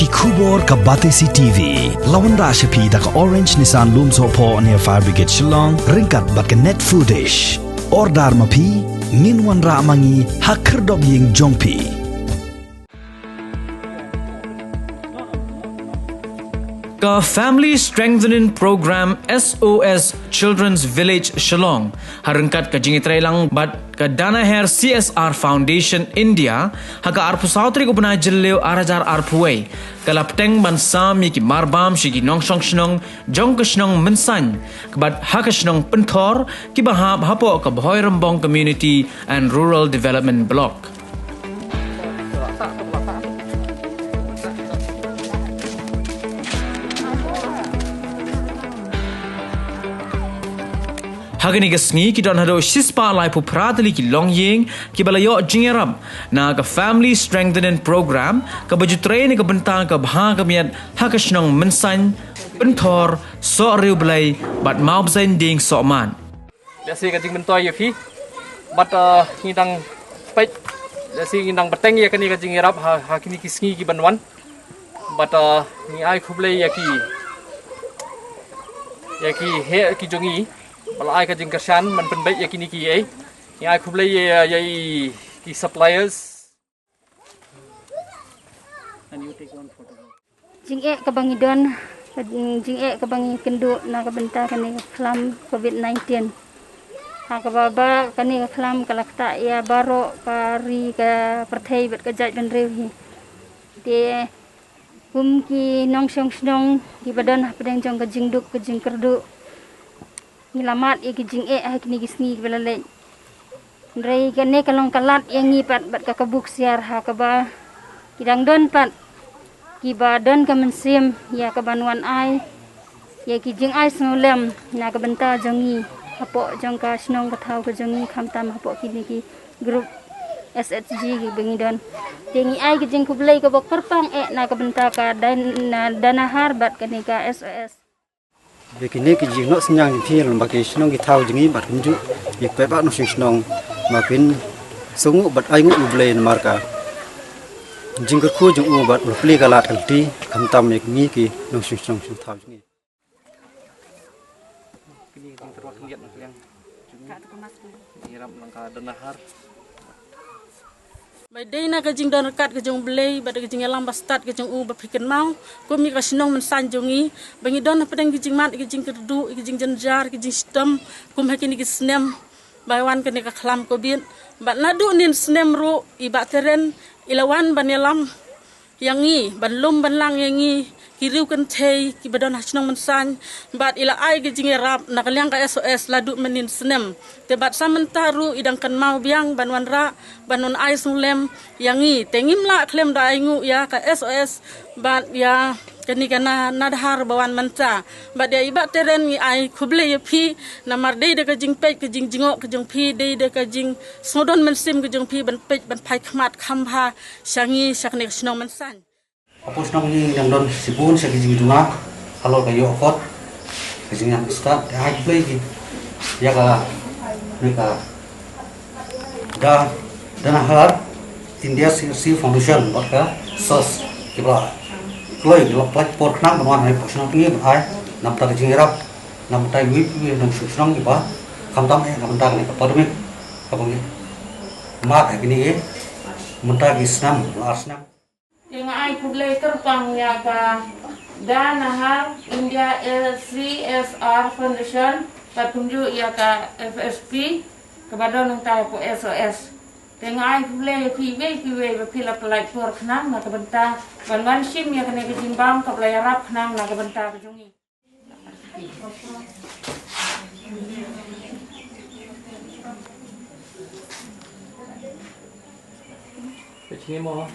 Khubor ka Batesi TV. Lawan Rashapi da ka Orange Nissan Lumso po near Fire Brigade Shillong. Ringkat bat ka net footage. Ordar mapi. Minwan ra mangi hakerdog ying jongpi. Ka Family Strengthening Program SOS Children's Village Shillong harengkat ka jingitre lang bat ka Danaher CSR Foundation India haga arpu sautri ko puna jelleu arajar arpuway kalapteng bansam ki marbam shigi nongsong shnong jong shnong mensan kabat haka shnong pentor ki bahab hapo ka Bhoy Rambong Community and Rural Development Block. Hagani gasngi ki don hado shispa lai pu pratali ki longying ki balayo jingerab na ka Family Strengthening Program ka baju train ka bentang ka bha ka miat hakashnong mensan pentor so riu blai bat mau bzain ding so man lasi ka jing mentoy fi bat ngidang pet lasi ngidang bateng ya kani ka jingerab ha kini kisngi ki banwan bat ni ai khublai ya ki he ki jongi kalau ai ka jing kersan man pen baik yakini ki ai yang ai khublai ya ki suppliers and you take one photo jing e ka bangidon jing e ka bangi kendu na ka benta kani klam COVID-19 ha ka baba kani ka klam kalakta ya baro ka ri ka perthai bet ka jaj ben rew hi de kum ki nong song snong ki badan pedang jong ka jingduk ka jing kerdu Nilamat iki jing ha kini gisni belale ndrei kene kalong kalat yang ngipat bat ka kabuk siar ha ka ba kidang don pat ki ba don ka mensim ya ka banwan ai ya ki jing ai snolem na ka benta jongi apo jong ka snong ka thau ka jongi khamtam apo kini ki group SHG ki bengidon tingi ai ki jing kublai ka bok perpang na ka benta ka danahar bat kani ka SOS Begini ki jing nok senyang thi lom bagi snong ki thau jingi bat kunju yek pe ba no snong ma pin sungu bat ai ngu ublei marka jing ka khu jung u bat upli ka lat kalti khamtam yek ni ki no snong thau jingi kini jing terwak ngiat yang ngiram langka danahar By day na kajing don rekat kajing belai, pada kajing alam bastat kajing berpikir mau, kami kasinong mensanjungi, bangi don pedang kajing mat kajing kerdu, kajing jenjar, kajing sistem, kum hakini kisnem, baywan kene kaklam kobit, bat nadu nin snem ru, ibat teren, ilawan banelam, yangi, banlum banlang yangi, kiriu kentei, kibadon hasinong mensan, bat ila ai kajing erap, nakaliang ka SOS ladu menin snem, tebat samentaru idang kan mau biang banwan ra, banon ai sulem yangi tengim la klem da aingu ya ka SOS bat ya kani kana nadhar bawan manca bat ya iba teren ni ai khuble ya phi namar dei de ka jing pe ka jing jingok ka jing phi dei de ka jing sodon mensim ka jing phi ban pe ban phai khmat khamha shangi sakne snong mansan apo snong ni yang don sibun sa ki jing dunga kalau ka yo khot ka jing yang start ai play ki ya ka ni ka Danahar India CSC Foundation baka sos kibla kloi lo platform nak menwan hai pasna pi hai nam ta jingrap nam ta wi wi nam susnong kiba khamtam nam ta ni parmik kabang mat hai kini menta gisnam arsnam yang ai kublai terpang ya ka Danahar India CSR Foundation patunjuk ya ka FSP kepada nang tahu po SOS Tengai pulai piwe pila pelai por kenang nak benta ban sim ya kena kejimbang ke pelai rap kenang nak benta kejungi. Kecil mau